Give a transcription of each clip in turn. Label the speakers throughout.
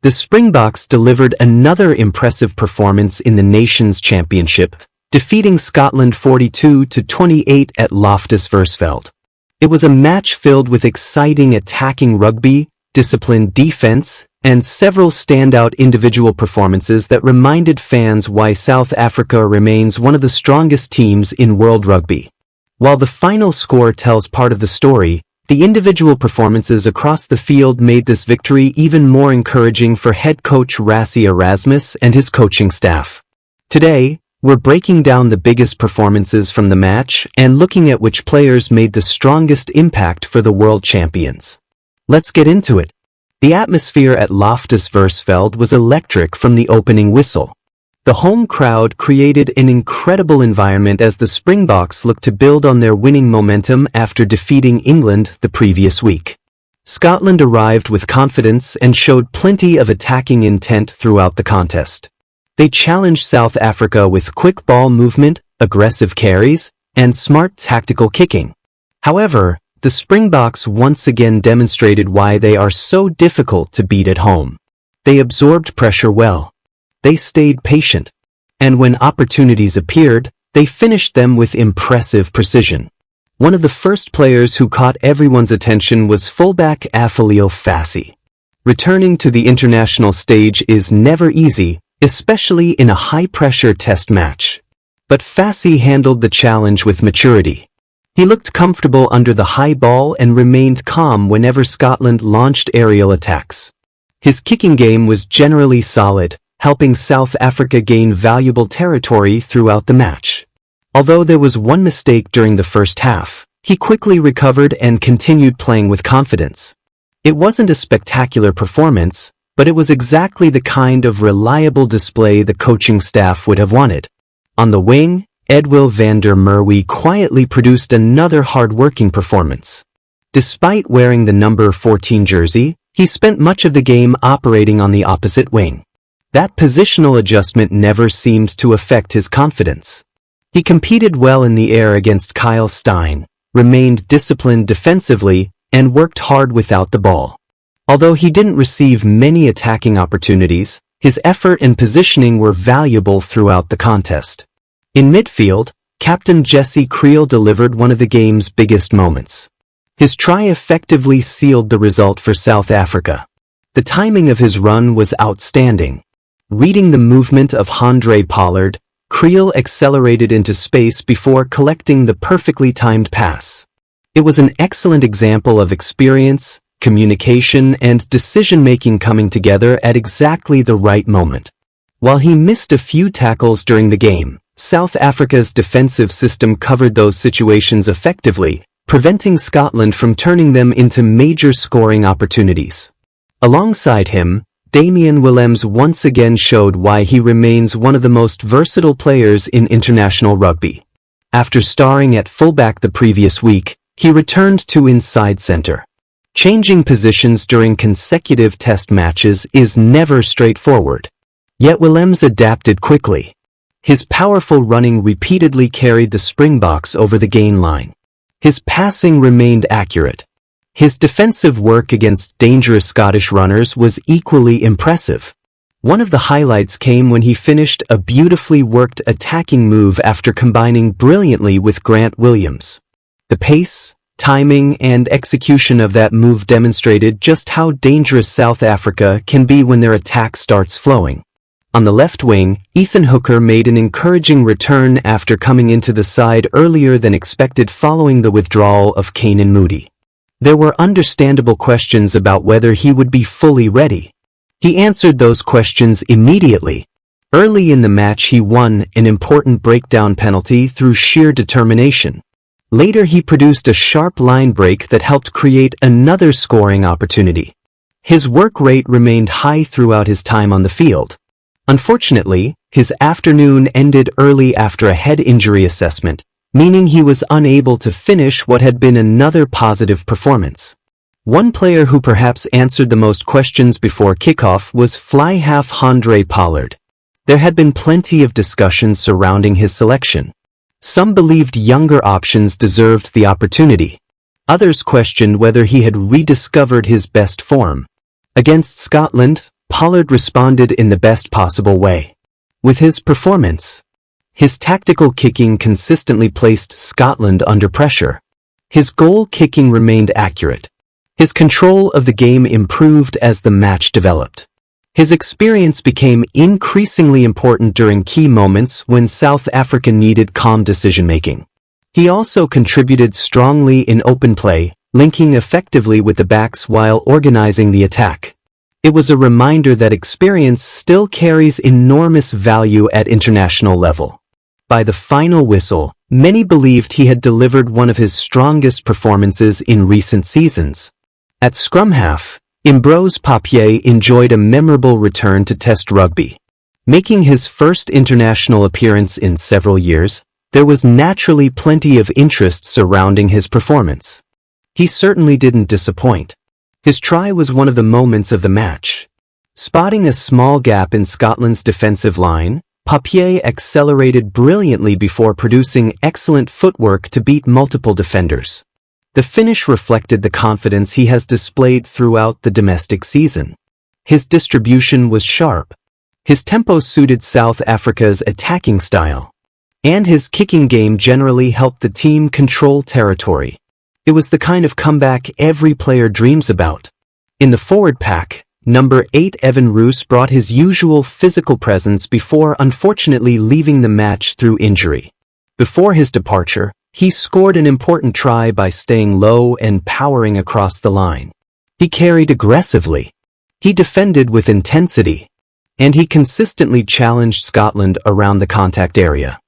Speaker 1: The Springboks delivered another impressive performance in the Nations Championship, defeating Scotland 42-28 at Loftus Versfeld. It was a match filled with exciting attacking rugby, disciplined defense, and several standout individual performances that reminded fans why South Africa remains one of the strongest teams in world rugby. While the final score tells part of the story, the individual performances across the field made this victory even more encouraging for head coach Rassie Erasmus and his coaching staff. Today, we're breaking down the biggest performances from the match and looking at which players made the strongest impact for the world champions. Let's get into it. The atmosphere at Loftus Versfeld was electric from the opening whistle. The home crowd created an incredible environment as the Springboks looked to build on their winning momentum after defeating England the previous week. Scotland arrived with confidence and showed plenty of attacking intent throughout the contest. They challenged South Africa with quick ball movement, aggressive carries, and smart tactical kicking. However, the Springboks once again demonstrated why they are so difficult to beat at home. They absorbed pressure well. They stayed patient. And when opportunities appeared, they finished them with impressive precision. One of the first players who caught everyone's attention was fullback Aphelele Fassi. Returning to the international stage is never easy, especially in a high-pressure test match. But Fassi handled the challenge with maturity. He looked comfortable under the high ball and remained calm whenever Scotland launched aerial attacks. His kicking game was generally solid, helping South Africa gain valuable territory throughout the match. Although there was one mistake during the first half, he quickly recovered and continued playing with confidence. It wasn't a spectacular performance, but it was exactly the kind of reliable display the coaching staff would have wanted. On the wing, Edwill van der Merwe quietly produced another hard-working performance. Despite wearing the number 14 jersey, he spent much of the game operating on the opposite wing. That positional adjustment never seemed to affect his confidence. He competed well in the air against Kyle Stein, remained disciplined defensively, and worked hard without the ball. Although he didn't receive many attacking opportunities, his effort and positioning were valuable throughout the contest. In midfield, Captain Jesse Kriel delivered one of the game's biggest moments. His try effectively sealed the result for South Africa. The timing of his run was outstanding. Reading the movement of Handre Pollard, Kriel accelerated into space before collecting the perfectly timed pass. It was an excellent example of experience, communication, and decision-making coming together at exactly the right moment. While he missed a few tackles during the game, South Africa's defensive system covered those situations effectively, preventing Scotland from turning them into major scoring opportunities. Alongside him, Damian Willemse once again showed why he remains one of the most versatile players in international rugby. After starring at fullback the previous week, he returned to inside center. Changing positions during consecutive test matches is never straightforward. Yet Willemse adapted quickly. His powerful running repeatedly carried the Springboks over the gain line. His passing remained accurate. His defensive work against dangerous Scottish runners was equally impressive. One of the highlights came when he finished a beautifully worked attacking move after combining brilliantly with Grant Williams. The pace, timing, and execution of that move demonstrated just how dangerous South Africa can be when their attack starts flowing. On the left wing, Ethan Hooker made an encouraging return after coming into the side earlier than expected following the withdrawal of Canan Moodie. There were understandable questions about whether he would be fully ready. He answered those questions immediately. Early in the match he won an important breakdown penalty through sheer determination. Later he produced a sharp line break that helped create another scoring opportunity. His work rate remained high throughout his time on the field. Unfortunately, his afternoon ended early after a head injury assessment, meaning he was unable to finish what had been another positive performance. One player who perhaps answered the most questions before kickoff was fly half Handre Pollard. There had been plenty of discussion surrounding his selection. Some believed younger options deserved the opportunity. Others questioned whether he had rediscovered his best form. Against Scotland, Pollard responded in the best possible way. With his performance, his tactical kicking consistently placed Scotland under pressure. His goal kicking remained accurate. His control of the game improved as the match developed. His experience became increasingly important during key moments when South Africa needed calm decision-making. He also contributed strongly in open play, linking effectively with the backs while organizing the attack. It was a reminder that experience still carries enormous value at international level. By the final whistle, many believed he had delivered one of his strongest performances in recent seasons. At scrum half, Embrose Papier enjoyed a memorable return to Test rugby. Making his first international appearance in several years, there was naturally plenty of interest surrounding his performance. He certainly didn't disappoint. His try was one of the moments of the match. Spotting a small gap in Scotland's defensive line, Papier accelerated brilliantly before producing excellent footwork to beat multiple defenders. The finish reflected the confidence he has displayed throughout the domestic season. His distribution was sharp. His tempo suited South Africa's attacking style. And his kicking game generally helped the team control territory. It was the kind of comeback every player dreams about. In the forward pack, number 8 Evan Roos brought his usual physical presence before unfortunately leaving the match through injury. Before his departure, he scored an important try by staying low and powering across the line. He carried aggressively. He defended with intensity. And he consistently challenged Scotland around the contact area.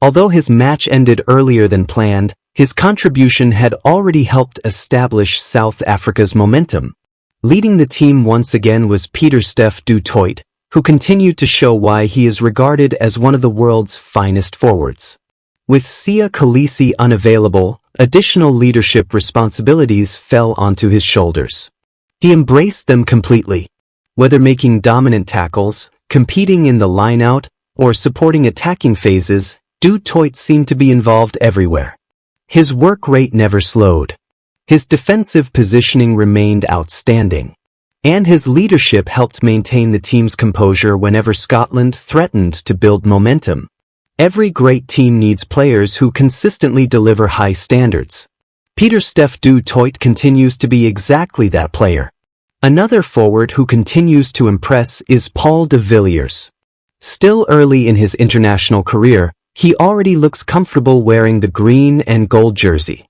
Speaker 1: Although his match ended earlier than planned, his contribution had already helped establish South Africa's momentum. Leading the team once again was Pieter-Steph du Toit, who continued to show why he is regarded as one of the world's finest forwards. With Siya Kolisi unavailable, additional leadership responsibilities fell onto his shoulders. He embraced them completely. Whether making dominant tackles, competing in the line-out, or supporting attacking phases, Du Toit seemed to be involved everywhere. His work rate never slowed. His defensive positioning remained outstanding. And his leadership helped maintain the team's composure whenever Scotland threatened to build momentum. Every great team needs players who consistently deliver high standards. Pieter-Steph du Toit continues to be exactly that player. Another forward who continues to impress is Paul de Villiers. Still early in his international career, he already looks comfortable wearing the green and gold jersey.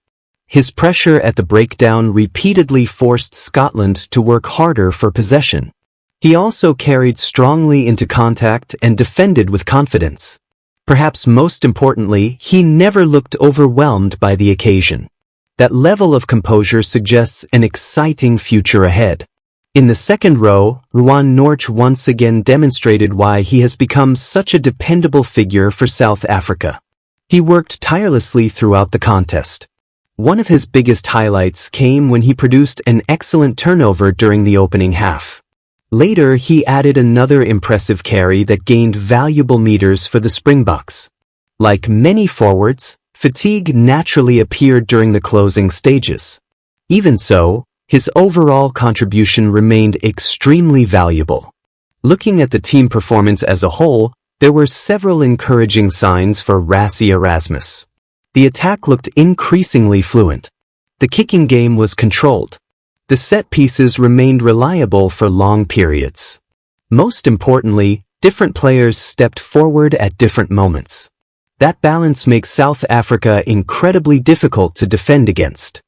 Speaker 1: His pressure at the breakdown repeatedly forced Scotland to work harder for possession. He also carried strongly into contact and defended with confidence. Perhaps most importantly, he never looked overwhelmed by the occasion. That level of composure suggests an exciting future ahead. In the second row, Ruan Norch once again demonstrated why he has become such a dependable figure for South Africa. He worked tirelessly throughout the contest. One of his biggest highlights came when he produced an excellent turnover during the opening half. Later, he added another impressive carry that gained valuable meters for the Springboks. Like many forwards, fatigue naturally appeared during the closing stages. Even so, his overall contribution remained extremely valuable. Looking at the team performance as a whole, there were several encouraging signs for Rassie Erasmus. The attack looked increasingly fluent. The kicking game was controlled. The set pieces remained reliable for long periods. Most importantly, different players stepped forward at different moments. That balance makes South Africa incredibly difficult to defend against.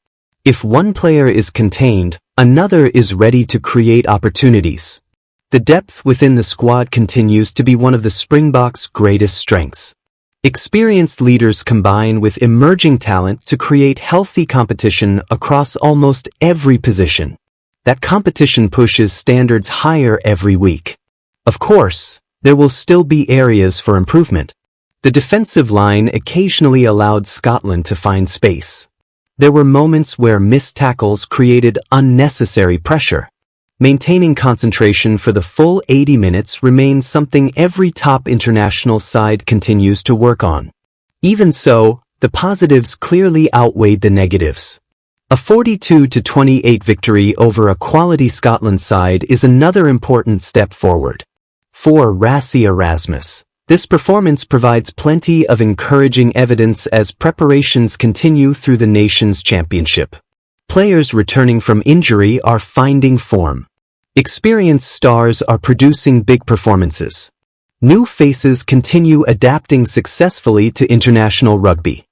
Speaker 1: If one player is contained, another is ready to create opportunities. The depth within the squad continues to be one of the Springboks' greatest strengths. Experienced leaders combine with emerging talent to create healthy competition across almost every position. That competition pushes standards higher every week. Of course, there will still be areas for improvement. The defensive line occasionally allowed Scotland to find space. There were moments where missed tackles created unnecessary pressure. Maintaining concentration for the full 80 minutes remains something every top international side continues to work on. Even so, the positives clearly outweighed the negatives. A 42-28 victory over a quality Scotland side is another important step forward. For Rassie Erasmus, this performance provides plenty of encouraging evidence as preparations continue through the Nations Championship. Players returning from injury are finding form. Experienced stars are producing big performances. New faces continue adapting successfully to international rugby.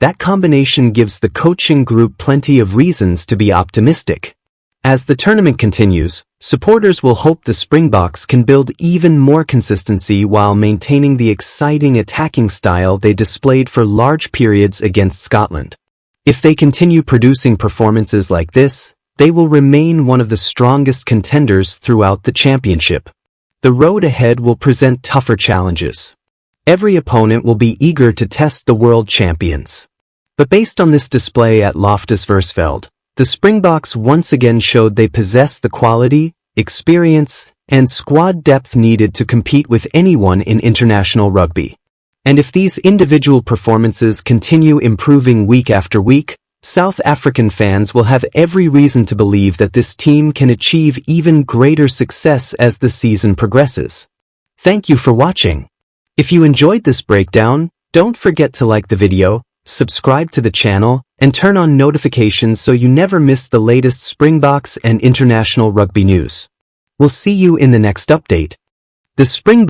Speaker 1: That combination gives the coaching group plenty of reasons to be optimistic. As the tournament continues, supporters will hope the Springboks can build even more consistency while maintaining the exciting attacking style they displayed for large periods against Scotland. If they continue producing performances like this, they will remain one of the strongest contenders throughout the championship. The road ahead will present tougher challenges. Every opponent will be eager to test the world champions. But based on this display at Loftus Versfeld, the Springboks once again showed they possess the quality, experience, and squad depth needed to compete with anyone in international rugby. And if these individual performances continue improving week after week, South African fans will have every reason to believe that this team can achieve even greater success as the season progresses. Thank you for watching. If you enjoyed this breakdown, don't forget to like the video, subscribe to the channel, and turn on notifications so you never miss the latest Springboks and international rugby news. We'll see you in the next update. The Springboks